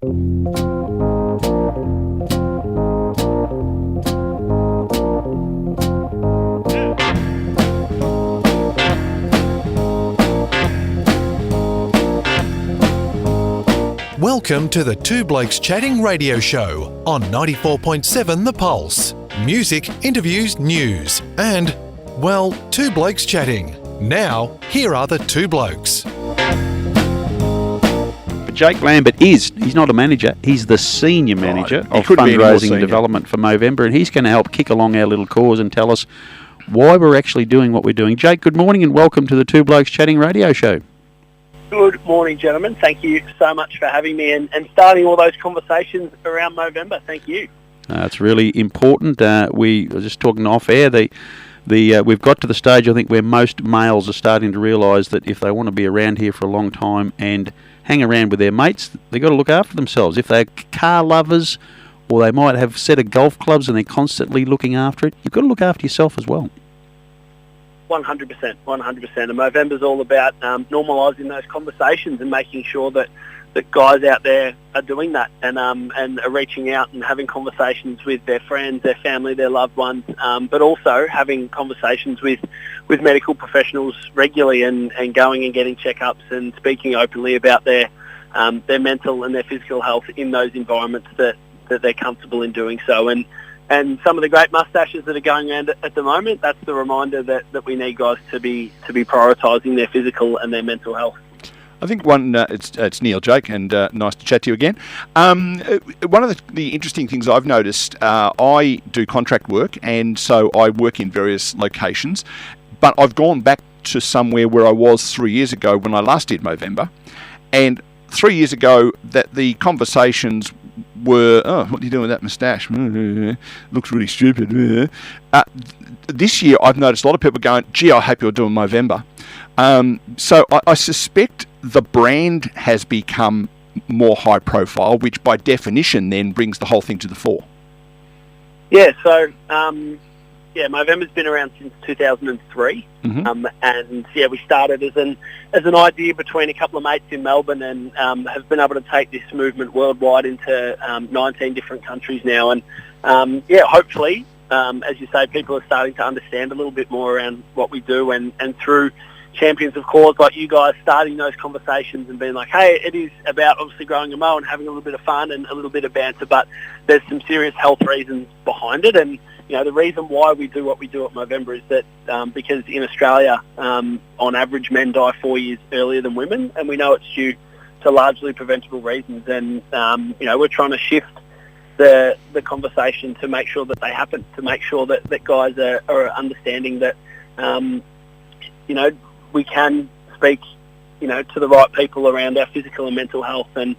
Welcome to the Two Blokes Chatting radio show on 94.7 The Pulse. Music, interviews, news, and, well, Two Blokes Chatting. Now, here are the two blokes. Jake Lambert he's not a manager, he's the senior manager of fundraising and development for Movember, and he's going to help kick along our little cause and tell us why we're actually doing what we're doing. Jake, good morning and welcome to the Two Blokes Chatting radio show. Good morning, gentlemen. Thank you so much for having me and starting all those conversations around Movember. Thank you. It's really important. We were just talking off air. We've got to the stage, I think, where most males are starting to realise that if they want to be around here for a long time and hang around with their mates, they've got to look after themselves. If they're car lovers or they might have a set of golf clubs and they're constantly looking after it, you've got to look after yourself as well. 100%. And Movember's all about normalising those conversations and making sure that guys out there are doing that and are reaching out and having conversations with their friends, their family, their loved ones, but also having conversations with medical professionals regularly and going and getting checkups and speaking openly about their mental and their physical health in those environments that they're comfortable in doing so. And some of the great mustaches that are going around at the moment, that's the reminder that we need guys to be prioritising their physical and their mental health. I think it's Neil, Jake, and nice to chat to you again. One of the interesting things I've noticed, I do contract work, and so I work in various locations, but I've gone back to somewhere where I was 3 years ago when I last did Movember, and 3 years ago that the conversations were, what are you doing with that moustache? Looks really stupid. This year I've noticed a lot of people going, gee, I hope you're doing Movember. So I suspect the brand has become more high profile, which by definition then brings the whole thing to the fore. Yeah, so Movember's been around since 2003, and we started as an idea between a couple of mates in Melbourne, and have been able to take this movement worldwide into 19 different countries now, and hopefully, as you say, people are starting to understand a little bit more around what we do, and through champions of cause like you guys starting those conversations and being like, hey, it is about obviously growing a mo and having a little bit of fun and a little bit of banter, but there's some serious health reasons behind it. And the reason why we do what we do at Movember is that because in Australia, on average, men die 4 years earlier than women, and we know it's due to largely preventable reasons. And we're trying to shift the conversation to make sure that they happen, to make sure that guys are understanding that we can speak to the right people around our physical and mental health. And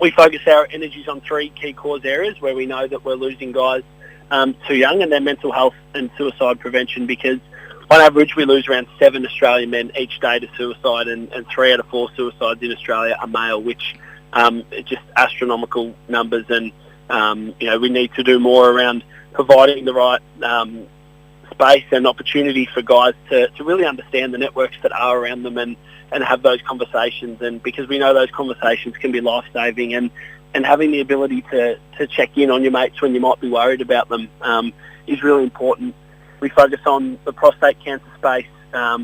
we focus our energies on three key cause areas where we know that we're losing guys too young, and their mental health and suicide prevention, because on average we lose around 7 Australian men each day to suicide, and 3 out of 4 suicides in Australia are male, which are just astronomical numbers. And we need to do more around providing the right space and opportunity for guys to really understand the networks that are around them and have those conversations. And because we know those conversations can be life-saving, and having the ability to check in on your mates when you might be worried about them is really important. We focus on the prostate cancer space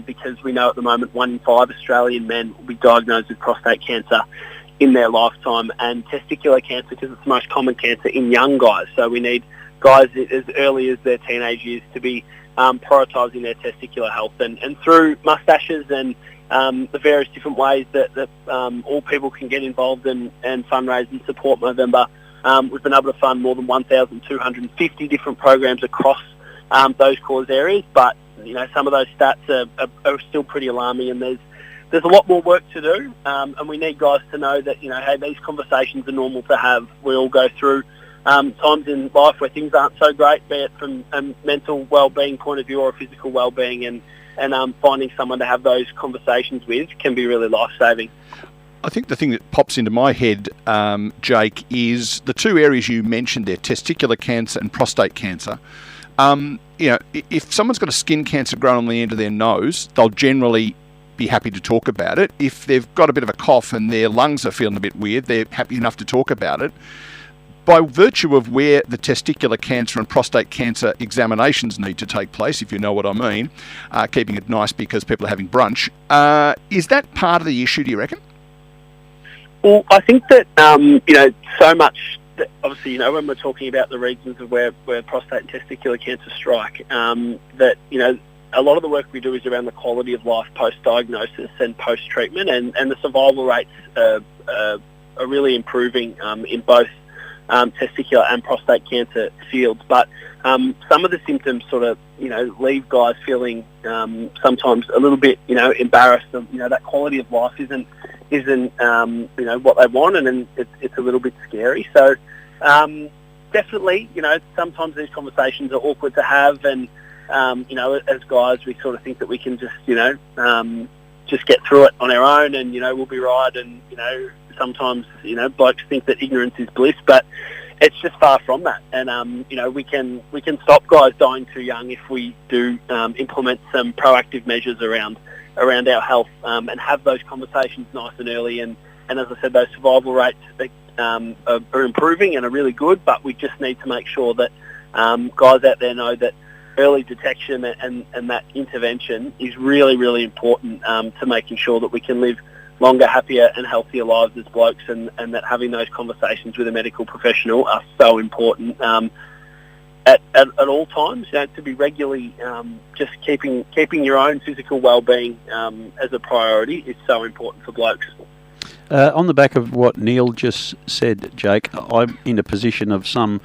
because we know at the moment 1 in 5 Australian men will be diagnosed with prostate cancer in their lifetime, and testicular cancer because it's the most common cancer in young guys. So we need guys as early as their teenage years to be prioritising their testicular health. And through mustaches and the various different ways that all people can get involved and fundraise and support Movember, we've been able to fund more than 1,250 different programs across those cause areas. But some of those stats are still pretty alarming, and there's a lot more work to do, and we need guys to know that hey, these conversations are normal to have. We all go through times in life where things aren't so great, be it from a mental well-being point of view or a physical well-being, and finding someone to have those conversations with can be really life-saving. I think the thing that pops into my head, Jake, is the two areas you mentioned there, testicular cancer and prostate cancer. If someone's got a skin cancer growing on the end of their nose, they'll generally be happy to talk about it. If they've got a bit of a cough and their lungs are feeling a bit weird, they're happy enough to talk about it. By virtue of where the testicular cancer and prostate cancer examinations need to take place, if you know what I mean, keeping it nice because people are having brunch, is that part of the issue, do you reckon? Well, I think that, so much, that obviously, when we're talking about the regions of where prostate and testicular cancer strike, that, a lot of the work we do is around the quality of life post-diagnosis and post-treatment, and the survival rates are really improving in both testicular and prostate cancer fields. But some of the symptoms sort of, leave guys feeling sometimes a little bit, embarrassed. That quality of life isn't what they want, and then it's a little bit scary. So definitely, sometimes these conversations are awkward to have, and as guys, we sort of think that we can just, just get through it on our own, and we'll be right. And sometimes blokes think that ignorance is bliss, but it's just far from that. And we can stop guys dying too young if we do implement some proactive measures around our health, and have those conversations nice and early. And as I said, those survival rates are improving and are really good, but we just need to make sure that guys out there know that early detection and that intervention is really, really important to making sure that we can live longer, happier and healthier lives as blokes, and that having those conversations with a medical professional are so important at all times. To be regularly just keeping your own physical well-being as a priority is so important for blokes. On the back of what Neil just said, Jake, I'm in a position of some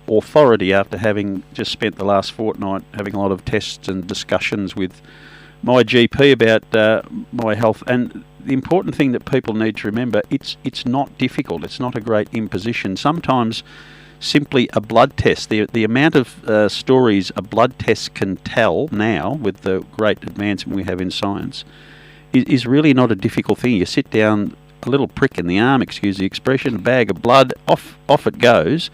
authority after having just spent the last fortnight having a lot of tests and discussions with my GP about my health. And the important thing that people need to remember, it's not difficult. It's not a great imposition. Sometimes simply a blood test, the amount of stories a blood test can tell now with the great advancement we have in science is really not a difficult thing. You sit down, a little prick in the arm, excuse the expression, a bag of blood, off it goes,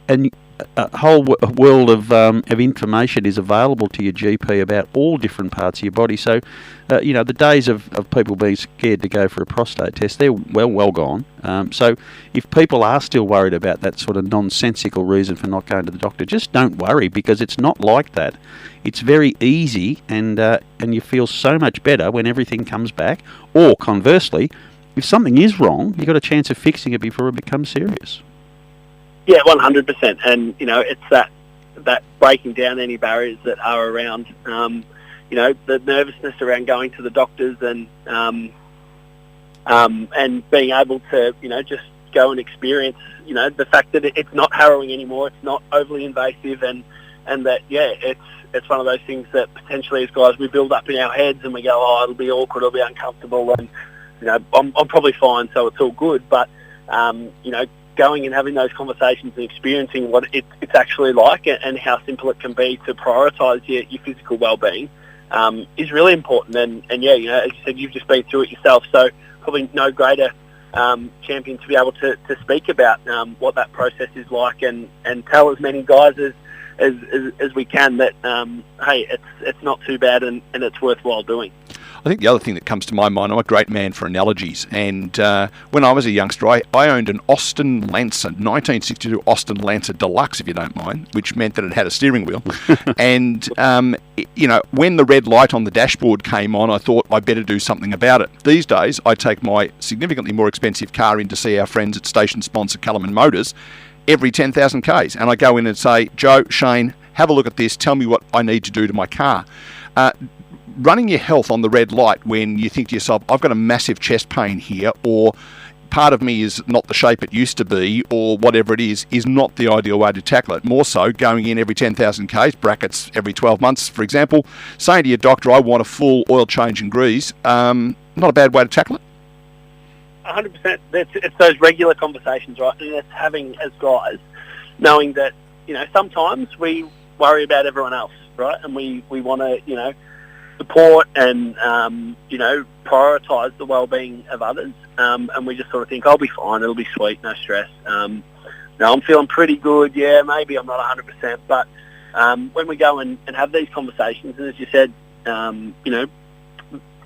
and a whole world of information is available to your GP about all different parts of your body. So, the days of people being scared to go for a prostate test, they're well gone. So if people are still worried about that sort of nonsensical reason for not going to the doctor, just don't worry, because it's not like that. It's very easy, and you feel so much better when everything comes back. Or conversely, if something is wrong, you've got a chance of fixing it before it becomes serious. Yeah, 100%. And, it's that breaking down any barriers that are around, the nervousness around going to the doctors, and being able to, just go and experience, the fact that it's not harrowing anymore, it's not overly invasive, and that, it's one of those things that potentially as guys we build up in our heads and we go, oh, it'll be awkward, it'll be uncomfortable, and, I'm probably fine, so it's all good. But, going and having those conversations and experiencing what it's actually like, and how simple it can be to prioritise your physical well-being is really important. And as you said, you've just been through it yourself, so probably no greater champion to be able to speak about what that process is like, and tell as many guys as we can that, hey, it's not too bad, and it's worthwhile doing. I think the other thing that comes to my mind, I'm a great man for analogies, and when I was a youngster, I owned an Austin Lancer, 1962 Austin Lancer Deluxe, if you don't mind, which meant that it had a steering wheel. And, when the red light on the dashboard came on, I thought I better do something about it. These days, I take my significantly more expensive car in to see our friends at station sponsor Kellerman Motors every 10,000 Ks, and I go in and say, Joe, Shane, have a look at this, tell me what I need to do to my car. Running your health on the red light when you think to yourself, I've got a massive chest pain here, or part of me is not the shape it used to be, or whatever it is not the ideal way to tackle it. More so, going in every 10,000 Ks, brackets every 12 months, for example, saying to your doctor, I want a full oil change and grease, not a bad way to tackle it. 100%. It's those regular conversations, right? And it's having, as guys, knowing that, sometimes we worry about everyone else, right? And we want to, support and, prioritise the well-being of others. And we just sort of think, I'll be fine, it'll be sweet, no stress. I'm feeling pretty good, yeah, maybe I'm not 100%. But when we go and have these conversations, and as you said,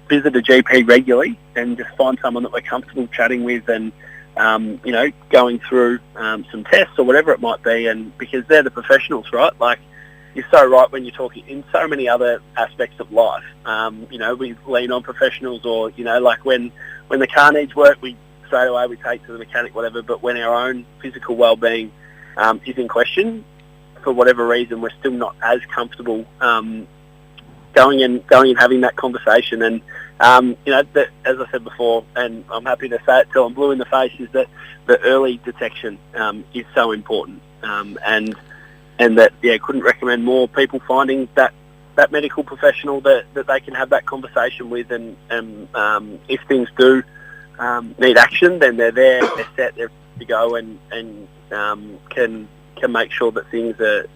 visit a GP regularly and just find someone that we're comfortable chatting with and, going through some tests or whatever it might be, and because they're the professionals, right? Like, you're so right when you're talking in so many other aspects of life. We lean on professionals, or, like when the car needs work, we straight away we take to the mechanic, whatever. But when our own physical well-being is in question, for whatever reason, we're still not as comfortable going and having that conversation. And that, as I said before, and I'm happy to say it till I'm blue in the face, is that the early detection is so important, and that couldn't recommend more people finding that medical professional that they can have that conversation with, and if things do need action, then they're there, they're set, they're ready to go, and can make sure that things are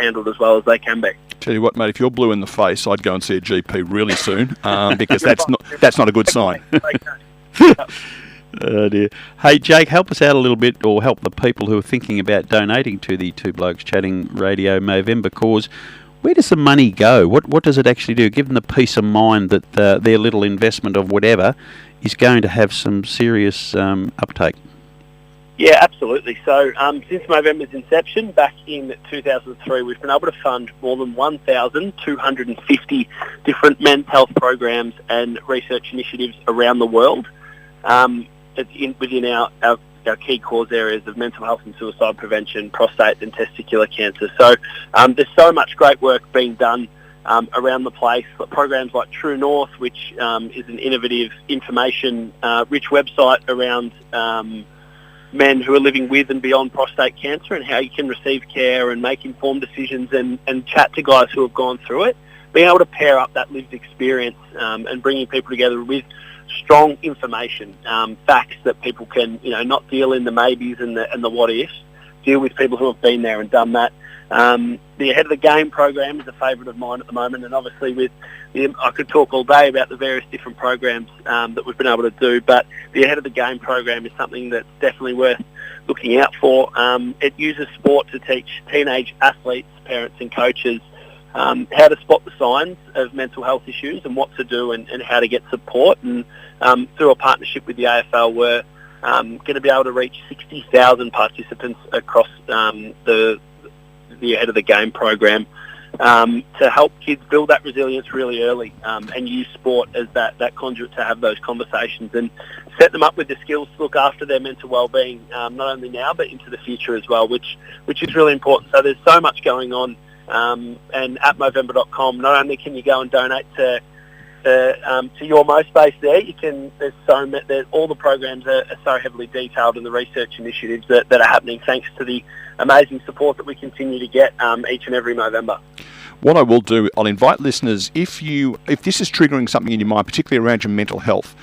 handled as well as they can be. Tell you what, mate, if you're blue in the face, I'd go and see a GP really soon, because that's not a good sign. Oh dear. Hey, Jake, help us out a little bit, or help the people who are thinking about donating to the Two Blokes Chatting Radio Movember cause. Where does the money go? What does it actually do? Give them the peace of mind that their little investment of whatever is going to have some serious uptake. Yeah, absolutely. So since Movember's inception back in 2003, we've been able to fund more than 1,250 different men's health programs and research initiatives around the world. Within our key cause areas of mental health and suicide prevention, prostate and testicular cancer. So there's so much great work being done around the place. Programs like True North, which is an innovative, information-rich website around men who are living with and beyond prostate cancer, and how you can receive care and make informed decisions and chat to guys who have gone through it. Being able to pair up that lived experience and bringing people together with strong information, facts that people can, not deal in the maybes and the what ifs, deal with people who have been there and done that. The Ahead of the Game program is a favourite of mine at the moment, and obviously I could talk all day about the various different programs that we've been able to do, but the Ahead of the Game program is something that's definitely worth looking out for. It uses sport to teach teenage athletes, parents and coaches how to spot the signs of mental health issues and what to do and how to get support. And through a partnership with the AFL, we're going to be able to reach 60,000 participants across the Ahead of the Game program to help kids build that resilience really early and use sport as that conduit to have those conversations and set them up with the skills to look after their mental well-being, not only now but into the future as well, which is really important. So there's so much going on. And at Movember.com, not only can you go and donate to your MoSpace there, all the programs are so heavily detailed in the research initiatives that are happening thanks to the amazing support that we continue to get each and every Movember. What I will do, I'll invite listeners, if this is triggering something in your mind, particularly around your mental health,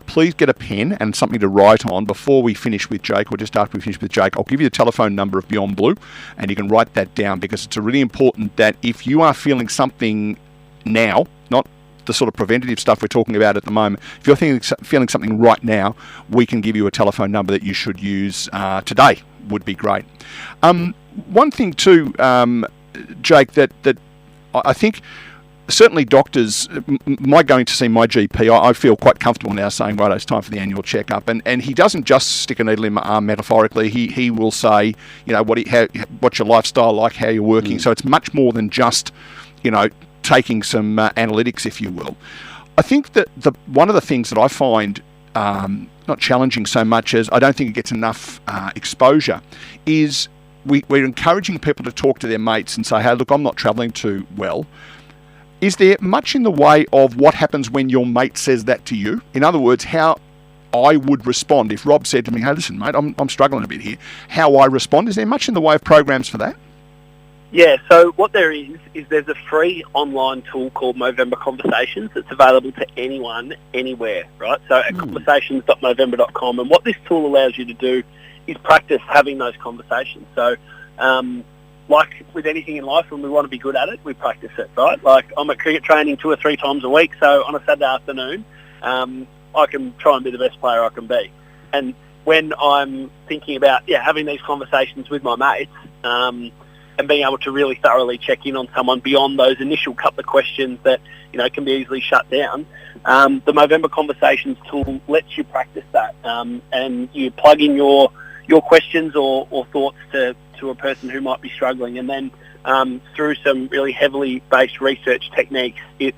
please get a pen and something to write on before we finish with Jake, or just after we finish with Jake. I'll give you the telephone number of Beyond Blue, and you can write that down, because it's really important that if you are feeling something now, not the sort of preventative stuff we're talking about at the moment, if you're feeling something right now, we can give you a telephone number that you should use today. Would be great. One thing too, Jake, that I think certainly doctors, my going to see my GP, I feel quite comfortable now saying, right, it's time for the annual checkup. And he doesn't just stick a needle in my arm metaphorically. He will say, what's your lifestyle like, how you're working. So it's much more than just, taking some analytics, if you will. I think that one of the things that I find not challenging so much as I don't think it gets enough exposure is we're encouraging people to talk to their mates and say, hey, look, I'm not travelling too well. Is there much in the way of what happens when your mate says that to you? In other words, how I would respond if Rob said to me, hey, listen, mate, I'm struggling a bit here. How I respond, is there much in the way of programs for that? Yeah, so what there is there's a free online tool called Movember Conversations that's available to anyone, anywhere, right? So at conversations.movember.com, and what this tool allows you to do is practice having those conversations. So like with anything in life, when we want to be good at it, we practice it, right? Like I'm at cricket training 2 or 3 times a week, so on a Saturday afternoon, I can try and be the best player I can be. And when I'm thinking about having these conversations with my mates, and being able to really thoroughly check in on someone beyond those initial couple of questions that, you know, can be easily shut down. The Movember Conversations tool lets you practice that, and you plug in your questions or thoughts to a person who might be struggling, and then through some really heavily based research techniques, it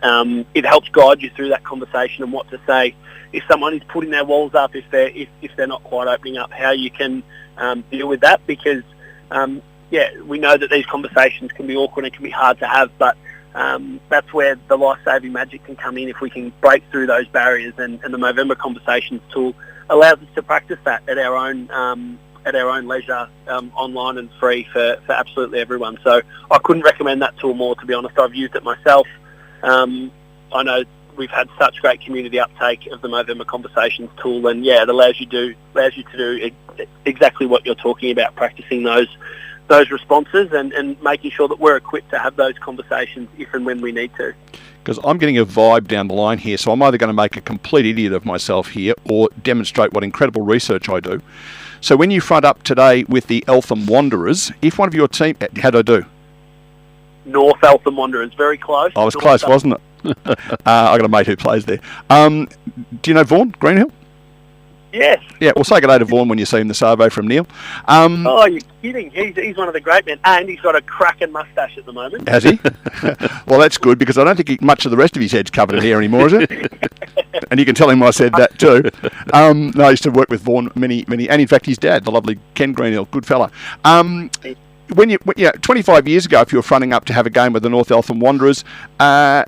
helps guide you through that conversation and what to say if someone is putting their walls up, if they're not quite opening up, how you can deal with that, because we know that these conversations can be awkward and can be hard to have, but that's where the life-saving magic can come in if we can break through those barriers, and the Movember Conversations tool allows us to practice that at our own leisure, online and free for absolutely everyone. So I couldn't recommend that tool more, to be honest. I've used it myself. I know we've had such great community uptake of the Movember Conversations tool, and it allows you to do exactly what you're talking about, practicing those responses and making sure that we're equipped to have those conversations if and when we need to. Because I'm getting a vibe down the line here, so I'm either going to make a complete idiot of myself here or demonstrate what incredible research I do. So when you front up today with the Eltham Wanderers, if one of your team... How'd I do? North Eltham Wanderers, very close. I was close, wasn't it? I got a mate who plays there. Do you know Vaughan Greenhill? Yes. Yeah, well, say good day to Vaughan when you see him this arvo from Neil. Oh, you're kidding. He's one of the great men, and he's got a cracking moustache at the moment. Has he? Well, that's good, because I don't think much of the rest of his head's covered in hair anymore, is it? And you can tell him I said that too. No, I used to work with Vaughan many, and in fact his dad, the lovely Ken Greenhill, good fella. When 25 years ago, if you were fronting up to have a game with the North Eltham Wanderers,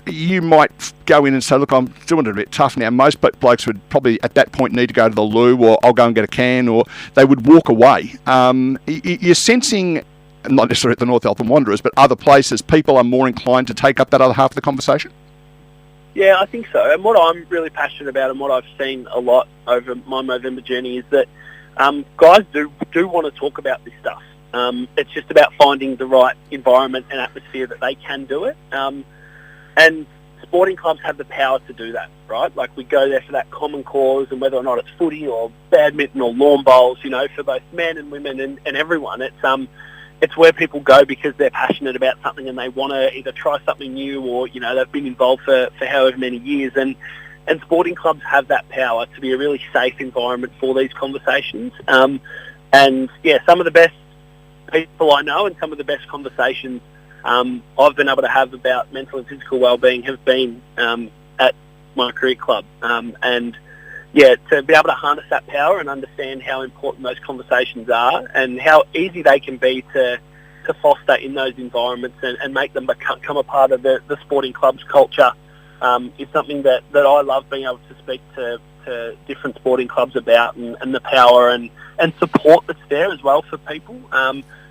you might go in and say, look, I'm doing it a bit tough now. Most blokes would probably at that point need to go to the loo, or I'll go and get a can, or they would walk away. You're sensing, not necessarily at the North Eltham Wanderers, but other places, people are more inclined to take up that other half of the conversation? Yeah, I think so. And what I'm really passionate about, and what I've seen a lot over my Movember journey, is that guys do want to talk about this stuff. It's just about finding the right environment and atmosphere that they can do it. And sporting clubs have the power to do that, right? Like, we go there for that common cause, and whether or not it's footy or badminton or lawn bowls, you know, for both men and women and everyone, it's where people go because they're passionate about something and they want to either try something new, or, you know, they've been involved for however many years. And sporting clubs have that power to be a really safe environment for these conversations. Some of the best people I know and some of the best conversations I've been able to have about mental and physical wellbeing have been at my career club. To be able to harness that power and understand how important those conversations are and how easy they can be to foster in those environments and make them become a part of the sporting club's culture is something that I love being able to speak to different sporting clubs about, and the power and support that's there as well for people.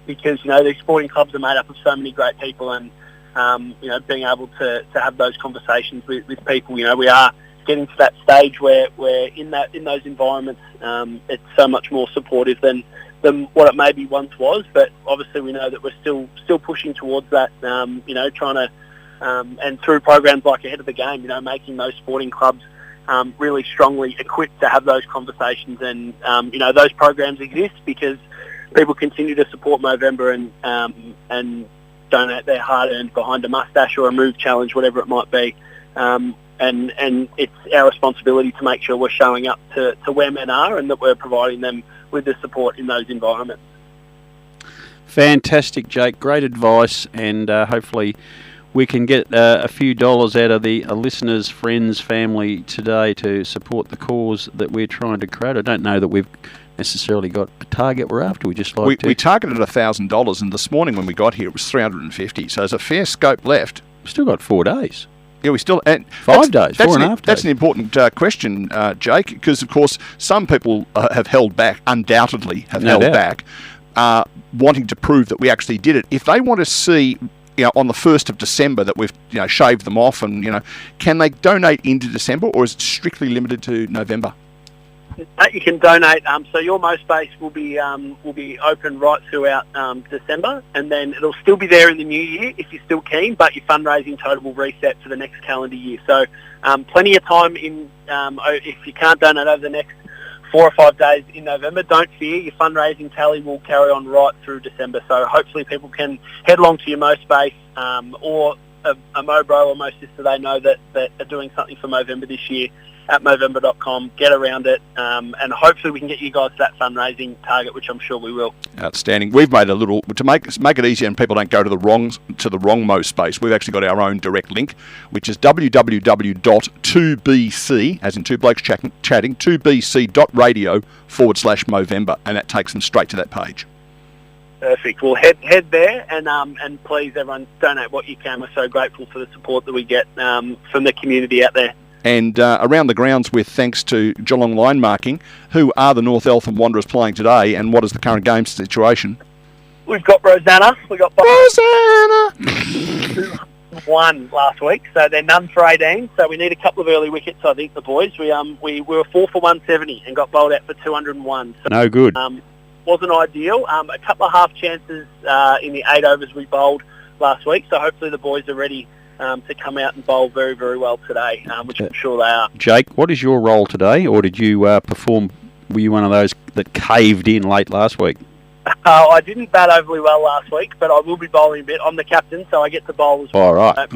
Because, you know, these sporting clubs are made up of so many great people, and, being able to have those conversations with people, you know, we are getting to that stage where in those environments, it's so much more supportive than what it maybe once was. But obviously we know that we're still pushing towards that, trying to, and through programs like Ahead of the Game, you know, making those sporting clubs really strongly equipped to have those conversations. And, those programs exist because people continue to support Movember and donate their hard-earned behind a mustache or a move challenge, whatever it might be. And it's our responsibility to make sure we're showing up to where men are and that we're providing them with the support in those environments. Fantastic, Jake. Great advice, and hopefully we can get a few dollars out of the listeners, friends, family today to support the cause that we're trying to create. I don't know that we've necessarily got a target we're after. We targeted $1,000, and this morning when we got here it was $350. So there's a fair scope left. We've still got 4 days. Yeah, we still... And 5 days, 4.5 days. That's an important question, Jake, because, of course, some people have held back, undoubtedly held back, wanting to prove that we actually did it. If they want to see, you know, on the 1st of December that we've, you know, shaved them off, and, you know, can they donate into December, or is it strictly limited to November? You can donate. So your Mo space will be open right throughout December, and then it'll still be there in the new year if you're still keen. But your fundraising total will reset for the next calendar year. So plenty of time in. If you can't donate over the next 4 or 5 days in November. Don't fear, your fundraising tally will carry on right through December. So hopefully people can head along to your Mo space or a Mo bro or Mo sister they know that are doing something for Movember this year at Movember.com. Get around it, and hopefully we can get you guys to that fundraising target, which I'm sure we will. Outstanding. We've made a little to make it easier and people don't go to the wrong Mo space. We've actually got our own direct link, which is www.2bc, as in two blokes chatting, 2bc.radio/Movember, and that takes them straight to that page. Perfect. Well, head there, and please, everyone, donate what you can. We're so grateful for the support that we get from the community out there. And around the grounds with thanks to Geelong Line Marking, who are the North Eltham Wanderers playing today, and what is the current game situation? We've got Rosanna. We got Rosanna! 2-1 last week, so they're none for 18. So we need a couple of early wickets, I think, the boys. We were 4 for 170 and got bowled out for 201. So, no good. Wasn't ideal. A couple of half chances in the 8 overs we bowled last week, so hopefully the boys are ready to come out and bowl very, very well today, which I'm sure they are. Jake, what is your role today, or did you perform? Were you one of those that caved in late last week? I didn't bat overly well last week, but I will be bowling a bit. I'm the captain, so I get to bowl as well. All right.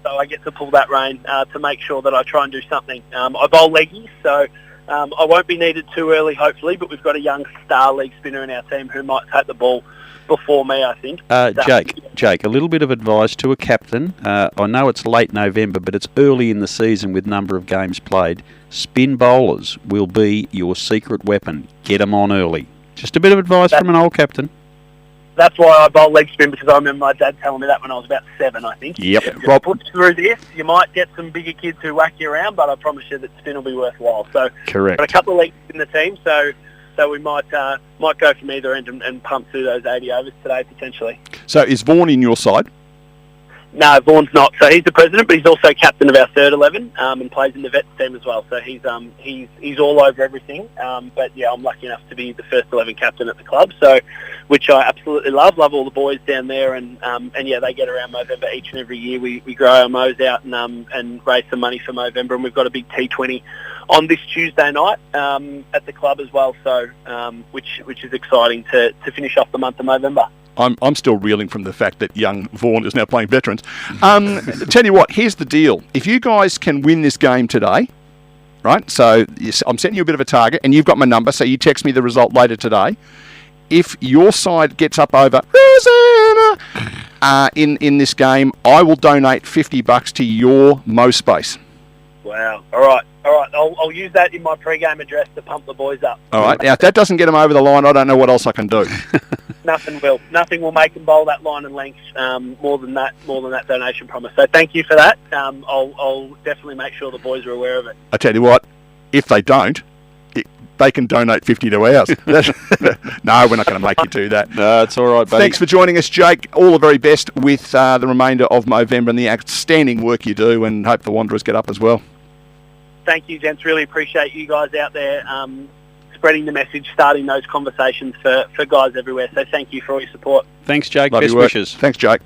So I get to pull that rein to make sure that I try and do something. I bowl leggies, so I won't be needed too early, hopefully, but we've got a young star leg spinner in our team who might take the ball before me, I think. Jake, a little bit of advice to a captain. I know it's late November, but it's early in the season with number of games played. Spin bowlers will be your secret weapon. Get them on early. Just a bit of advice from an old captain. That's why I bowl leg spin, because I remember my dad telling me that when I was about 7, I think. Yep. Rob, put through this, you might get some bigger kids who whack you around, but I promise you that spin will be worthwhile. So, correct. Got a couple of legs in the team, so we might go from either end and pump through those 80 overs today, potentially. So is Vaughan in your side? No, Vaughan's not. So he's the president, but he's also captain of our third 11 and plays in the vets team as well. So he's all over everything. But yeah, I'm lucky enough to be the first 11 captain at the club, so which I absolutely love. Love all the boys down there, and yeah, they get around Movember each and every year. We grow our mows out and raise some money for Movember, and we've got a big T20 on this Tuesday night at the club as well. So which is exciting to finish off the month of Movember. I'm still reeling from the fact that young Vaughan is now playing veterans. Tell you what, here's the deal. If you guys can win this game today, right, so I'm setting you a bit of a target, and you've got my number, so you text me the result later today. If your side gets up over Rosanna in this game, I will donate $50 to your Mo space. Wow. All right. I'll use that in my pre-game address to pump the boys up. All right. Now, if that doesn't get them over the line, I don't know what else I can do. Nothing will. Nothing will make them bowl that line and length more than that donation promise. So thank you for that. I'll definitely make sure the boys are aware of it. I tell you what, if they don't, they can donate 50 to ours. No, we're not going to make you do that. No, it's all right, buddy. Thanks for joining us, Jake. All the very best with the remainder of Movember and the outstanding work you do, and hope the Wanderers get up as well. Thank you, gents. Really appreciate you guys out there spreading the message, starting those conversations for guys everywhere. So thank you for all your support. Thanks, Jake. Love Best your work. wishes. Thanks, Jake.